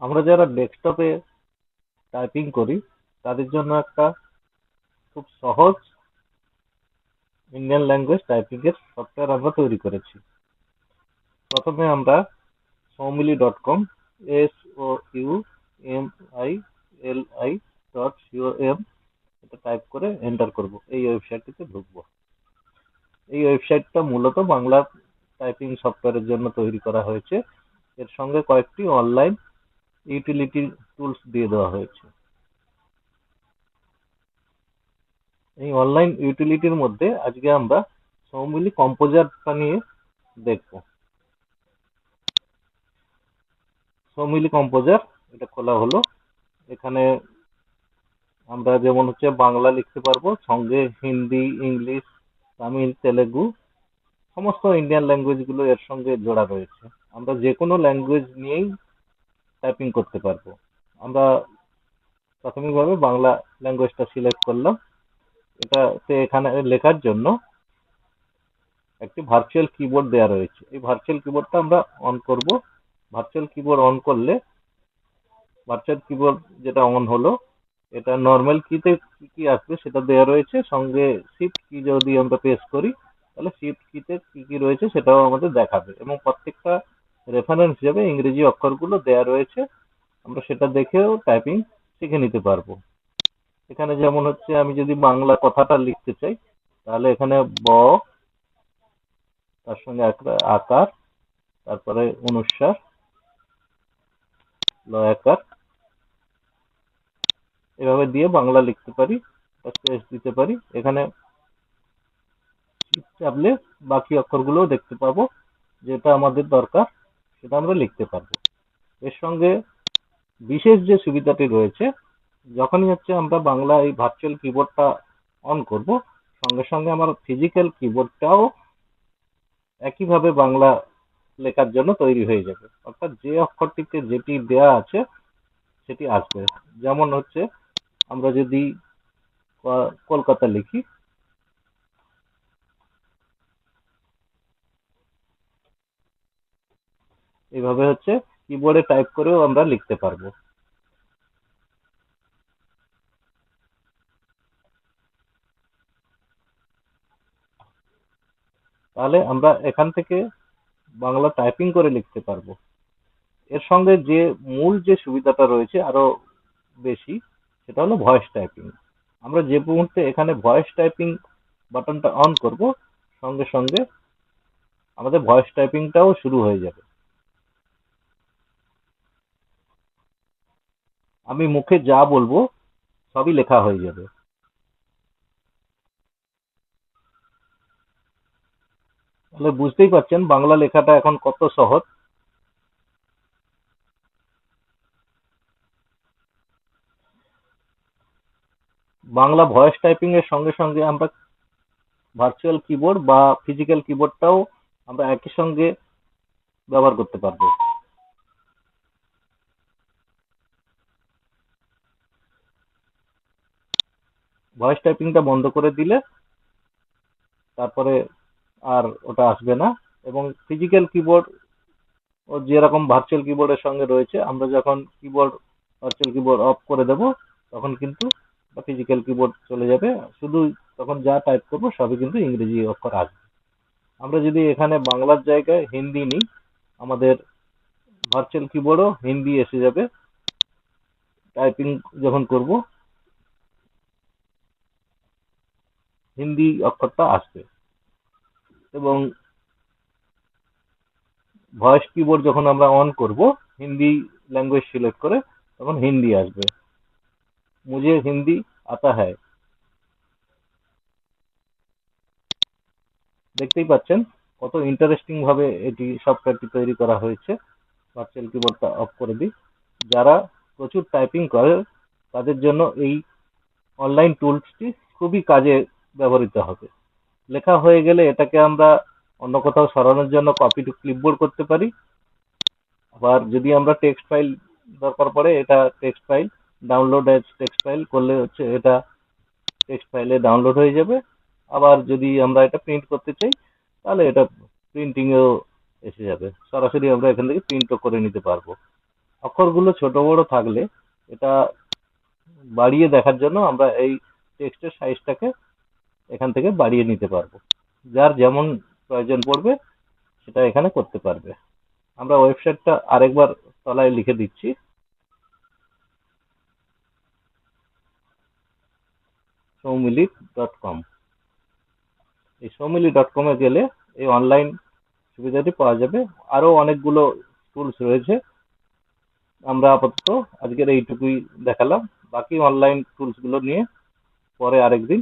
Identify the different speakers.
Speaker 1: আমরা যারা ডেস্কটপে টাইপিং করি তাদের জন্য একটা খুব সহজ ইন্ডিয়ান ল্যাঙ্গুয়েজ টাইপিং এর সফটওয়্যার আমরা তৈরি করেছি। প্রথমে আমরা সৌমিলি.com SOUMILI.com এটা টাইপ করে এন্টার করব, এই ওয়েবসাইটটিতে ঢুকবো। এই ওয়েবসাইটটা মূলত বাংলা টাইপিং সফটওয়্যারের জন্য তৈরি করা হয়েছে। এর সঙ্গে কয়েকটি অনলাইন ইউটিলিটি টুলস দিয়ে দেওয়া হয়েছে। এই অনলাইন ইউটিলিটির মধ্যে আজকে আমরা সৌমিলি কম্পোজারটা নিয়ে দেখব। সৌমিলি কম্পোজার এটা খোলা হলো। এখানে আমরা যেমন বাংলা লিখতে পারবো, সঙ্গে হিন্দি, ইংলিশ, তামিল, তেলেগু সমস্ত ইন্ডিয়ান ল্যাঙ্গুয়েজ গুলো এর সঙ্গে জোড়া রয়েছে। আমরা যে কোনো ল্যাঙ্গুয়েজ নিয়েই টাইপিং করতে পারবো। আমরা প্রাথমিকভাবে বাংলা ল্যাঙ্গুয়েজটা সিলেক্ট করলাম। এটাতে এখানে লেখার জন্য একটি ভার্চুয়াল কিবোর্ড দেওয়া রয়েছে। এই ভার্চুয়াল কিবোর্ডটা আমরা অন করব। ভার্চুয়াল কিবোর্ড অন করলে ভার্চুয়াল কিবোর্ড যেটা অন হলো, এটা নর্মাল কিতে কি কি আসবে সেটা দেওয়া রয়েছে। সঙ্গে শিফট কি যদি আমরা প্রেস করি তাহলে শিফট কিতে কি কি রয়েছে সেটাও আমাদের দেখাবে, এবং প্রত্যেকটা রেফারেন্স হিসেবে ইংরেজি অক্ষরগুলো দেওয়া রয়েছে। আমরা সেটা দেখেও টাইপিং শিখে নিতে পারবো। এখানে যেমন আমি যদি বাংলা কথাটা লিখতে চাই তাহলে এখানে ব, তার সঙ্গে আকার, তারপরে অনুস্বার, লয়াকার, এভাবে দিয়ে বাংলা লিখতে পারি, স্পেস দিতে পারি। এখানে চাপলে বাকি অক্ষরগুলো দেখতে পাবো, যেটা আমাদের দরকার সেটা আমরা লিখতে পারবো। এর সঙ্গে বিশেষ যে সুবিধাটি রয়েছে, যখনই আমরা বাংলা এই ভার্চুয়াল কিবোর্ডটা অন করব, সঙ্গে সঙ্গে আমার ফিজিক্যাল কিবোর্ডটাও একইভাবে বাংলা লেখার জন্য তৈরি হয়ে যাবে। অর্থাৎ যে অক্ষরটিতে যেটি দেয়া আছে সেটি আসবে। যেমন আমরা যদি কলকাতা লিখি, এইভাবে কিবোর্ডে টাইপ করেও আমরা লিখতে পারবো। তাহলে আমরা এখান থেকে বাংলা টাইপিং করে লিখতে পারবো। এর সঙ্গে যে মূল যে সুবিধাটা রয়েছে আরো বেশি, সেটা হলো ভয়েস টাইপিং। আমরা যে মুহূর্তে এখানে ভয়েস টাইপিং বাটনটা অন করব, সঙ্গে সঙ্গে আমাদের ভয়েস টাইপিংটাও শুরু হয়ে যাবে। আমি মুখে যা বলবো সবই লেখা হয়ে যাবে। তাহলে বুঝতেই পারছেন বাংলা লেখাটা এখন কত সহজ। বাংলা ভয়েস টাইপিং এর সঙ্গে সঙ্গে আমরা ভার্চুয়াল কিবোর্ড বা ফিজিক্যাল কিবোর্ডটাও আমরা একই সঙ্গে ব্যবহার করতে পারবো। ভয়েস টাইপিংটা বন্ধ করে দিলে তারপরে আর ওটা আসবে না। এবং ফিজিক্যাল কিবোর্ড ও যেরকম ভার্চুয়াল কিবোর্ডের সঙ্গে রয়েছে, আমরা যখন ভার্চুয়াল কিবোর্ড অফ করে দেব তখন কিন্তু ফিজিক্যাল কিবোর্ড চলে যাবে। শুধু তখন যা টাইপ করব সবই কিন্তু ইংরেজি অক্ষর আসবে। আমরা যদি এখানে বাংলার জায়গায় হিন্দি নিই, আমাদের ভার্চুয়াল কিবোর্ডও হিন্দি এসে যাবে। টাইপিং যখন করব হিন্দি অক্ষরটা আসবে। এবং ভয়েস কিবোর্ড যখন আমরা অন করব হিন্দি ল্যাঙ্গুয়েজ সিলেক্ট করে, তখন হিন্দি আসবে। মুঝে হিন্দি আতা হ্যায়। দেখতেই পাচ্ছেন কত ইন্টারেস্টিং ভাবে এটি সফটওয়্যারটি তৈরি করা হয়েছে। ভার্চুয়াল কিবোর্ডটা অফ করে দিই। যারা প্রচুর টাইপিং করে তাদের জন্য এই অনলাইন টুলসটি খুবই কাজে ব্যবহৃত হবে। লেখা হয়ে গেলে এটাকে আমরা অন্য কোথাও সরানোর জন্য কপি টু ক্লিপবোর্ড করতে পারি। আবার যদি আমরা টেক্সট ফাইল দরকার পড়ে, এটা text file download as text file করলে এটা টেক্সট ফাইলে ডাউনলোড হয়ে যাবে। আবার যদি আমরা এটা প্রিন্ট করতে চাই তাহলে এটা প্রিন্টিং এও এসে যাবে। সরাসরি আমরা এখান থেকে প্রিন্টও করে নিতে পারবো। অক্ষরগুলো ছোট বড় থাকলে এটা বাড়িয়ে দেখার জন্য আমরা এই টেক্সটের সাইজটাকে এখান থেকে বাড়িয়ে নিতে পারবো। যার যেমন প্রয়োজন পড়বে সেটা এখানে করতে পারবে। আমরা ওয়েবসাইটটা আরেকবার তলায় লিখে দিচ্ছি, সৌমিলি.com। এই সৌমিলি.com এ গেলে এই অনলাইন সুবিধাটি পাওয়া যাবে। আরো অনেকগুলো টুলস রয়েছে, আমরা আপাতত আজকের এইটুকুই দেখালাম। বাকি অনলাইন টুলস গুলো নিয়ে পরে আরেকদিন